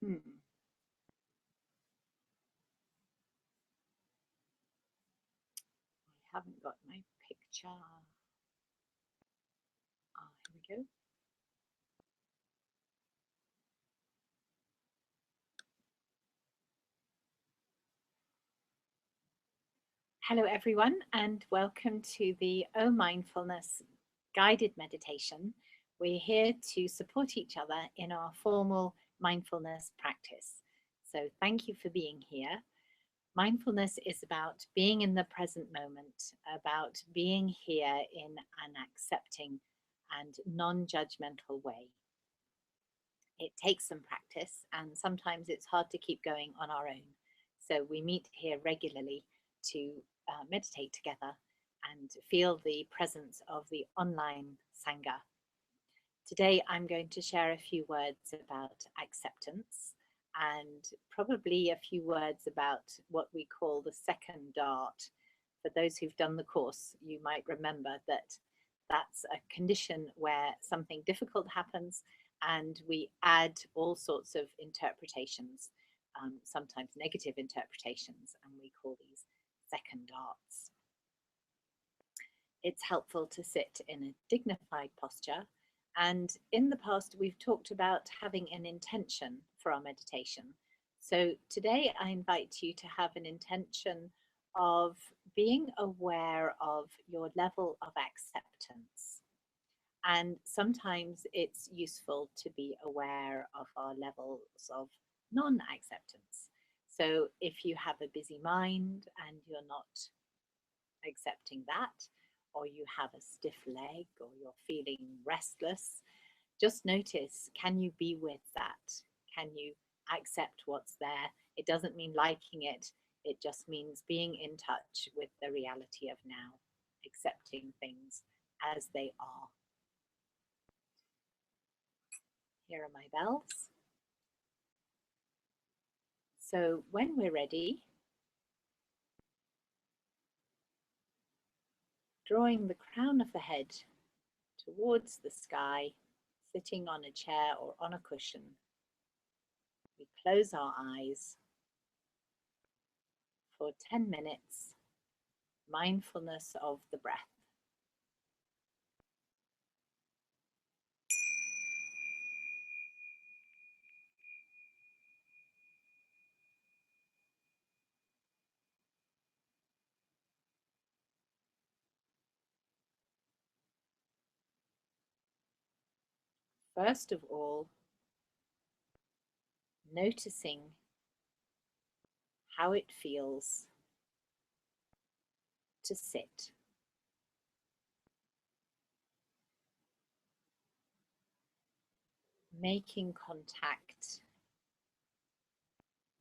Hmm. I haven't got my picture. Here we go. Hello, everyone, and welcome to the O Mindfulness guided meditation. We're here to support each other in our formal mindfulness practice. So, thank you for being here. Mindfulness is about being in the present moment, about being here in an accepting and non judgmental way. It takes some practice, and sometimes it's hard to keep going on our own. So, we meet here regularly to meditate together and feel the presence of the online Sangha. Today, I'm going to share a few words about acceptance and probably a few words about what we call the second dart. For those who've done the course, you might remember that that's a condition where something difficult happens and we add all sorts of interpretations, sometimes negative interpretations, and we call these second darts. It's helpful to sit in a dignified posture. And in the past, we've talked about having an intention for our meditation. So today, I invite you to have an intention of being aware of your level of acceptance. And sometimes it's useful to be aware of our levels of non acceptance. So if you have a busy mind and you're not accepting that, or you have a stiff leg, or you're feeling restless, just notice, can you be with that? Can you accept what's there? It doesn't mean liking it, it just means being in touch with the reality of now, accepting things as they are. Here are my bells. So when we're ready, drawing the crown of the head towards the sky, sitting on a chair or on a cushion, we close our eyes for 10 minutes, mindfulness of the breath. First of all, noticing how it feels to sit. Making contact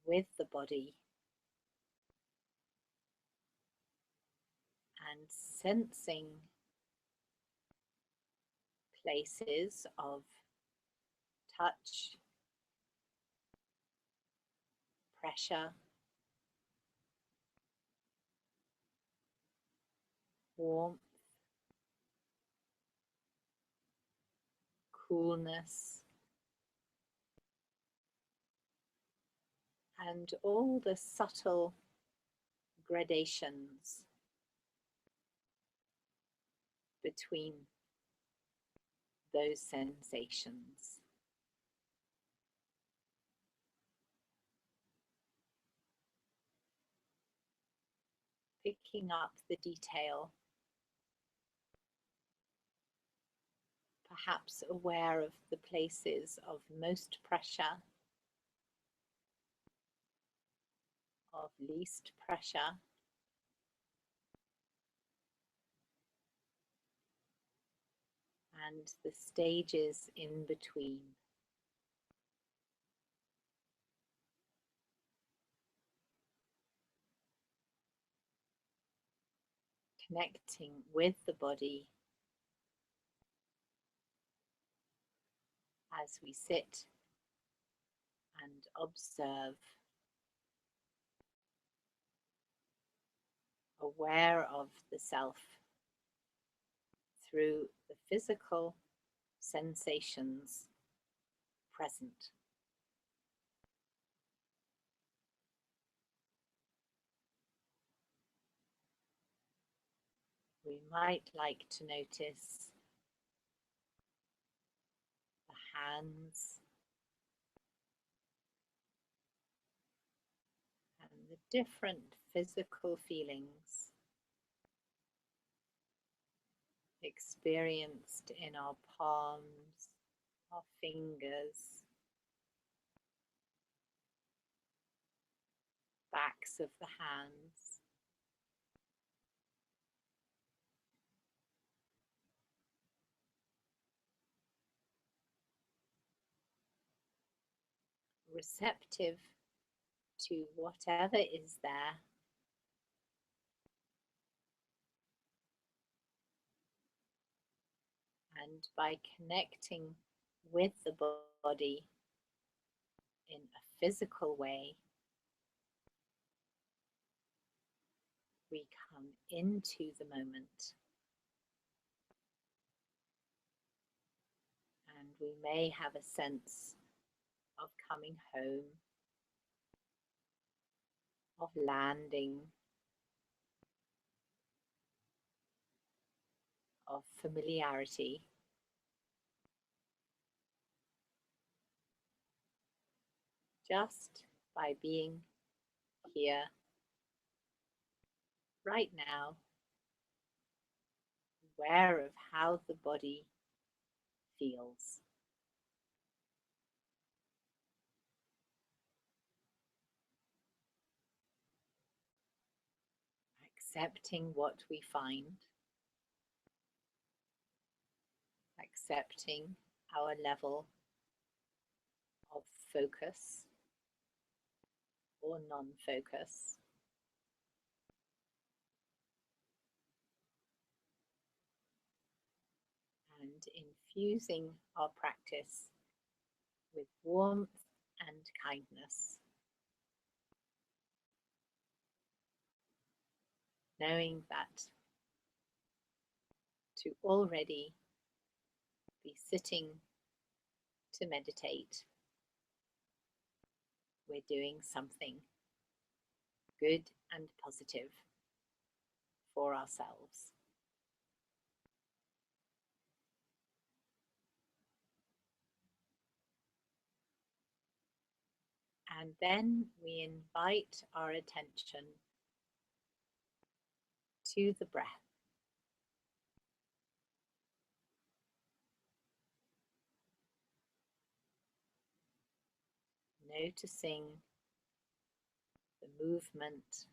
with the body and sensing places of touch, pressure, warmth, coolness, and all the subtle gradations between those sensations. Picking up the detail, perhaps aware of the places of most pressure, of least pressure, and the stages in between. Connecting with the body as we sit and observe, aware of the self through the physical sensations present. we might like to notice the hands and the different physical feelings experienced in our palms, our fingers, backs of the hands. Receptive to whatever is there, and by connecting with the body in a physical way, we come into the moment, and we may have a sense of coming home, of landing, of familiarity. Just by being here right now, aware of how the body feels. Accepting what we find, accepting our level of focus or non-focus. And infusing our practice with warmth and kindness, knowing that to already be sitting to meditate, we're doing something good and positive for ourselves. And then we invite our attention to the breath. Noticing the movement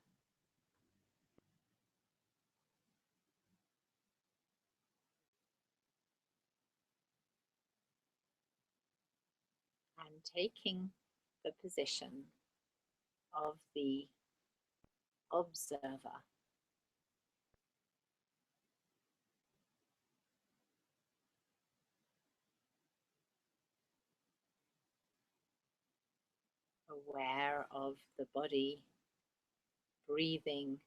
and taking the position of the observer. Aware of the body breathing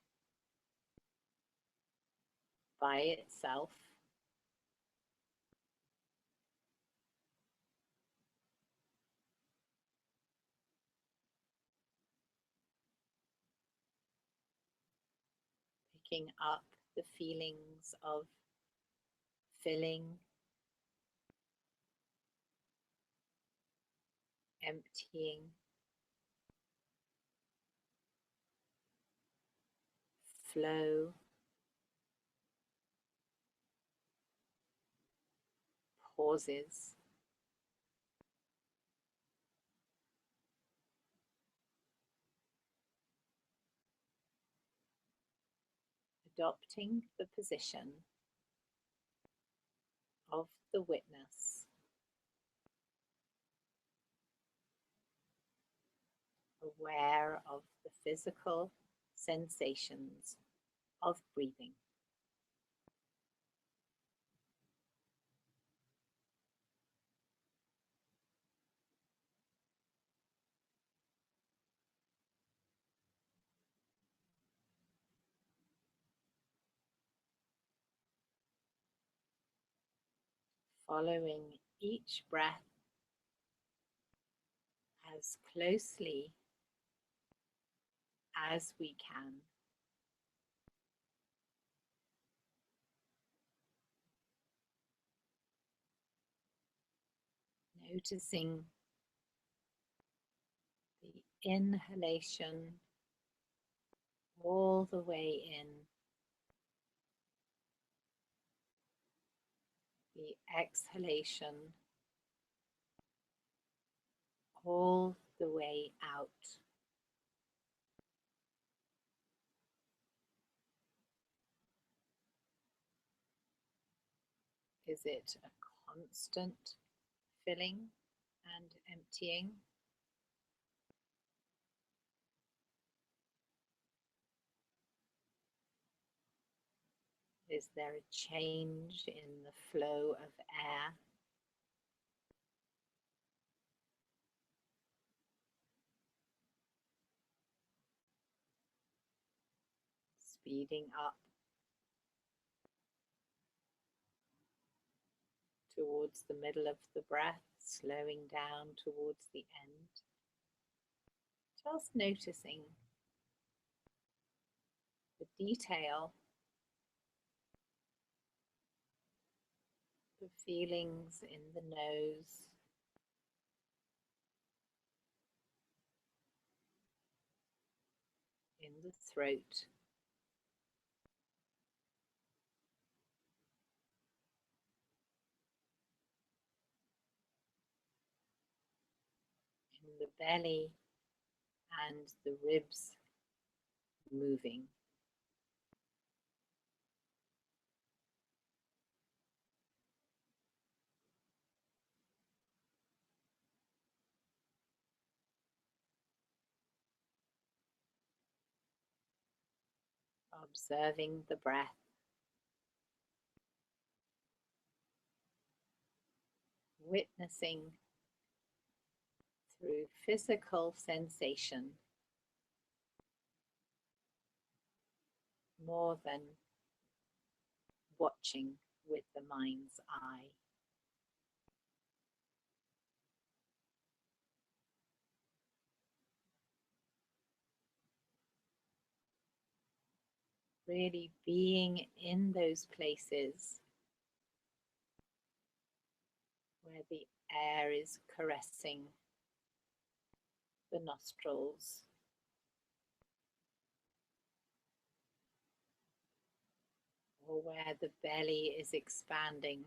by itself, picking up the feelings of filling, emptying, flow, pauses, adopting the position of the witness, aware of the physical sensations of breathing. Following each breath as closely as we can. Noticing the inhalation all the way in, the exhalation all the way out. Is it a constant filling and emptying? Is there a change in the flow of air? Speeding up towards the middle of the breath, slowing down towards the end. Just noticing the detail, the feelings in the nose, in the throat, in the belly and the ribs moving. Observing the breath, witnessing through physical sensation more than watching with the mind's eye. Really being in those places where the air is caressing the nostrils, or where the belly is expanding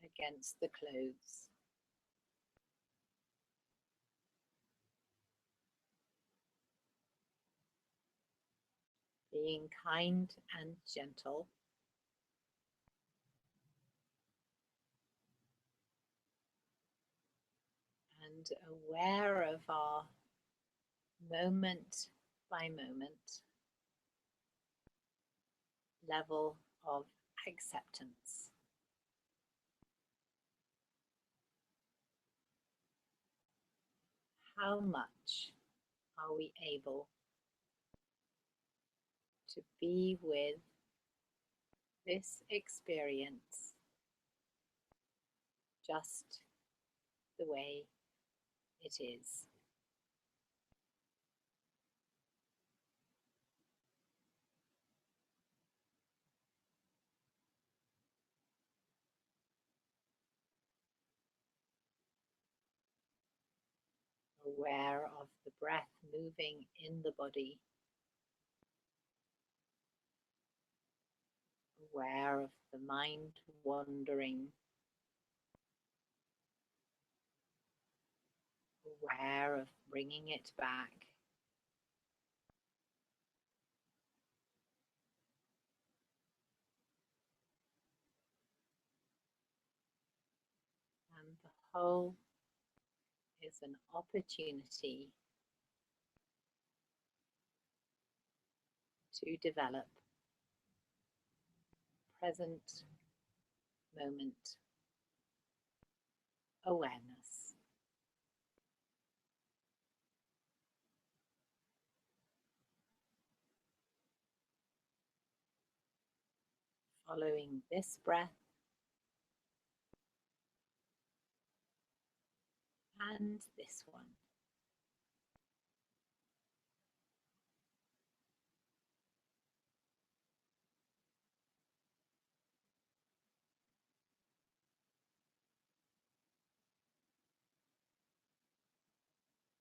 against the clothes. Being kind and gentle, and aware of our moment by moment level of acceptance. How much are we able to be with this experience just the way it is? Aware of the breath moving in the body, aware of the mind wandering, aware of bringing it back. And the whole is an opportunity to develop present moment awareness. Following this breath and this one.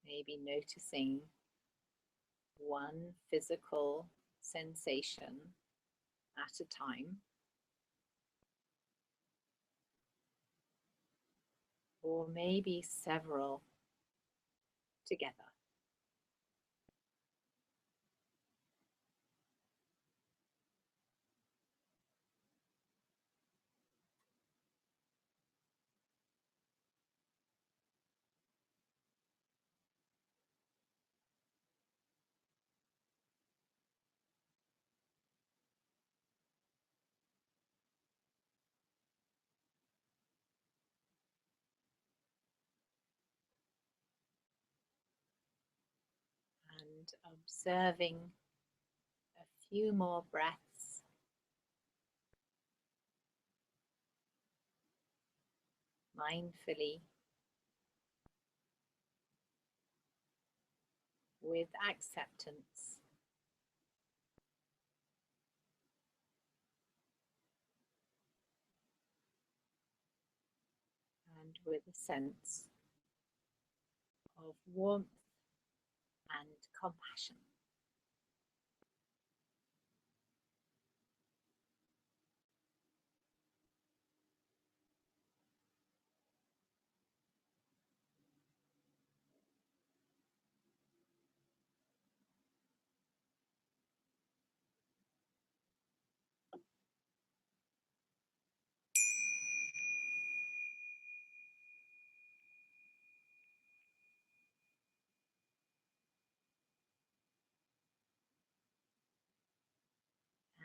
Maybe noticing one physical sensation at a time, or maybe several together. And observing a few more breaths, mindfully, with acceptance. And with a sense of warmth and compassion.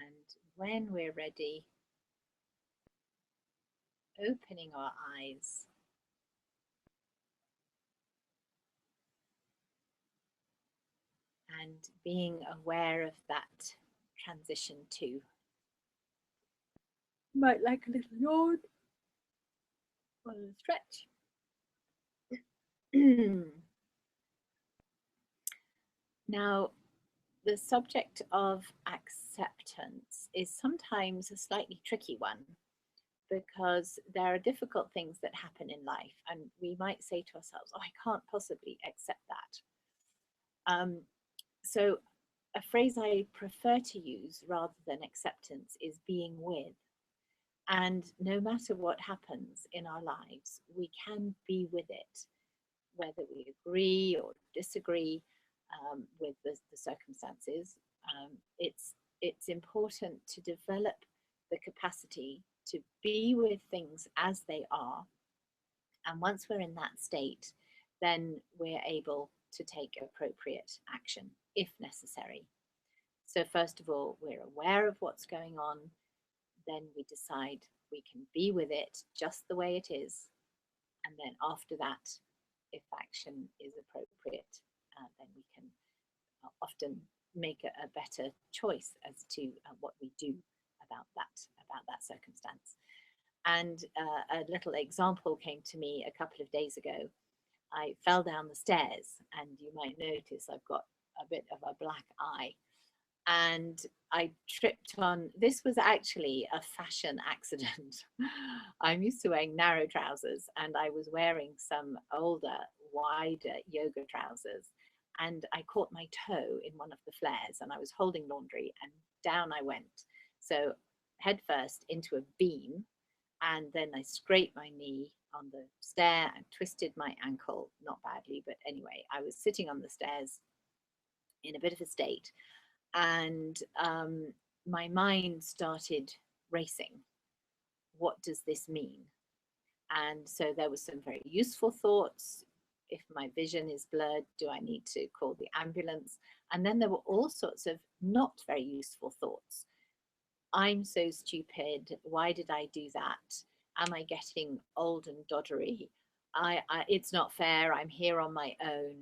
And when we're ready, opening our eyes and being aware of that transition too. Might like a little yawn or a stretch. Now, the subject of acceptance is sometimes a slightly tricky one because there are difficult things that happen in life, and we might say to ourselves, oh, I can't possibly accept that. So a phrase I prefer to use rather than acceptance is being with. And no matter what happens in our lives, we can be with it, whether we agree or disagree with the circumstances. It's important to develop the capacity to be with things as they are. And once we're in that state, then we're able to take appropriate action if necessary. So, first of all, we're aware of what's going on. Then we decide we can be with it just the way it is. And then after that, if action is appropriate, then we can often make a better choice as to what we do about that circumstance. And a little example came to me a couple of days ago. I fell down the stairs, and you might notice I've got a bit of a black eye. And I tripped on, this was actually a fashion accident. I'm used to wearing narrow trousers, and I was wearing some older, wider yoga trousers. And I caught my toe in one of the flares, and I was holding laundry, and down I went. So, head first into a beam, and then I scraped my knee on the stair and twisted my ankle, not badly, but anyway, I was sitting on the stairs in a bit of a state, and my mind started racing. What does this mean? And so there were some very useful thoughts. If my vision is blurred, do I need to call the ambulance? And then there were all sorts of not very useful thoughts. I'm so stupid. Why did I do that? Am I getting old and doddery? It's not fair. I'm here on my own.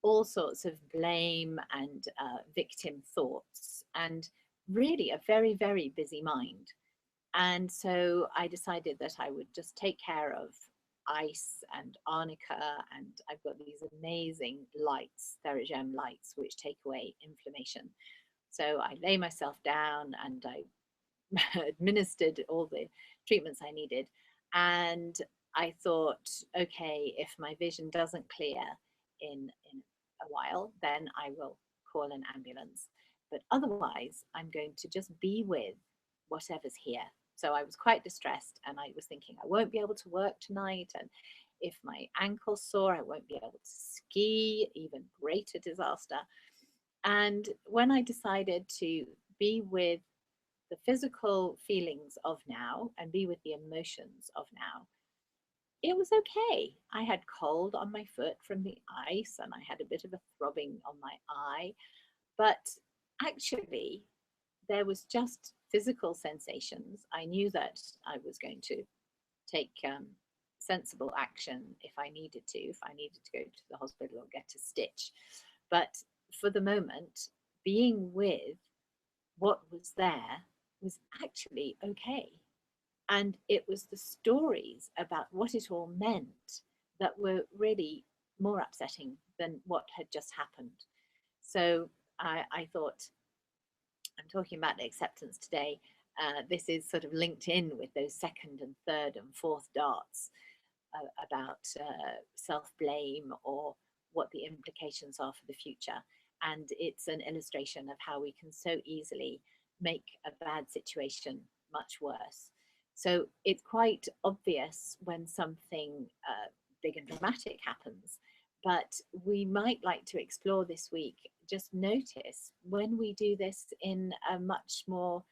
All sorts of blame and victim thoughts, and really a very, very busy mind. And so I decided that I would just take care of ice and arnica, and I've got these amazing lights, Theragem lights, which take away inflammation. So I lay myself down and I administered all the treatments I needed. And I thought, okay, if my vision doesn't clear, in a while, then I will call an ambulance. But otherwise, I'm going to just be with whatever's here. So I was quite distressed, and I was thinking I won't be able to work tonight, and if my ankle's sore, I won't be able to ski, even greater disaster. And when I decided to be with the physical feelings of now and be with the emotions of now, it was okay. I had cold on my foot from the ice, and I had a bit of a throbbing on my eye, but actually there was just physical sensations. I knew that I was going to take sensible action if I needed to, if I needed to go to the hospital or get a stitch. But for the moment, being with what was there was actually okay. And it was the stories about what it all meant that were really more upsetting than what had just happened. So I thought, I'm talking about acceptance today. This is sort of linked in with those second and third and fourth darts about self-blame or what the implications are for the future. And it's an illustration of how we can so easily make a bad situation much worse. So it's quite obvious when something big and dramatic happens, but we might like to explore this week, just notice when we do this in a much more,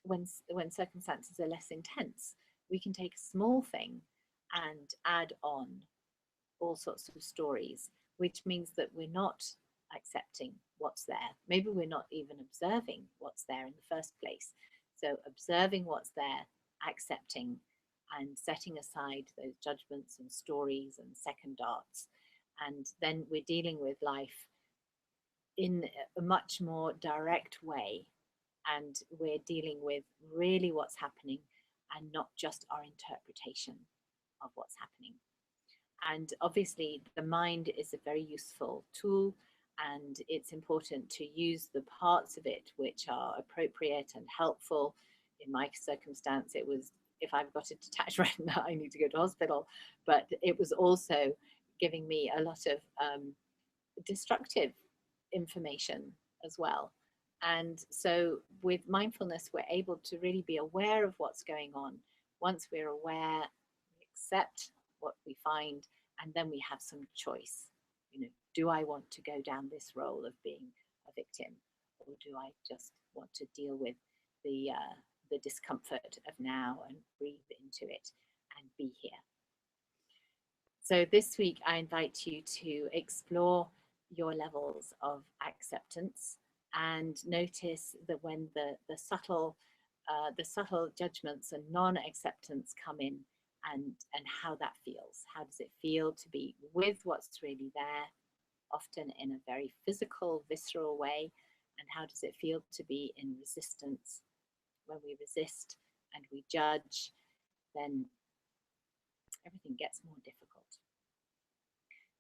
when circumstances are less intense, we can take a small thing and add on all sorts of stories, which means that we're not accepting what's there. Maybe we're not even observing what's there in the first place. So observing what's there, accepting, and setting aside those judgments and stories and second darts. And then we're dealing with life in a much more direct way. And we're dealing with really what's happening and not just our interpretation of what's happening. And obviously, the mind is a very useful tool, and it's important to use the parts of it which are appropriate and helpful. In my circumstance, it was if I've got a detached retina, I need to go to hospital, but it was also giving me a lot of destructive information as well. And so with mindfulness, we're able to really be aware of what's going on. Once we're aware, we accept what we find, and then we have some choice. Do I want to go down this role of being a victim, or do I just want to deal with the discomfort of now and breathe into it and be here? So this week, I invite you to explore your levels of acceptance and notice that when the subtle judgments and non-acceptance come in, and how that feels. How does it feel to be with what's really there, often in a very physical, visceral way? And how does it feel to be in resistance? When we resist and we judge, then everything gets more difficult.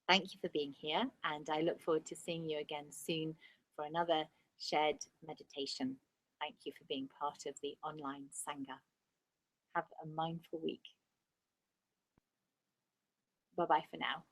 Thank you for being here, and I look forward to seeing you again soon for another shared meditation. Thank you for being part of the online Sangha. Have a mindful week. Bye-bye for now.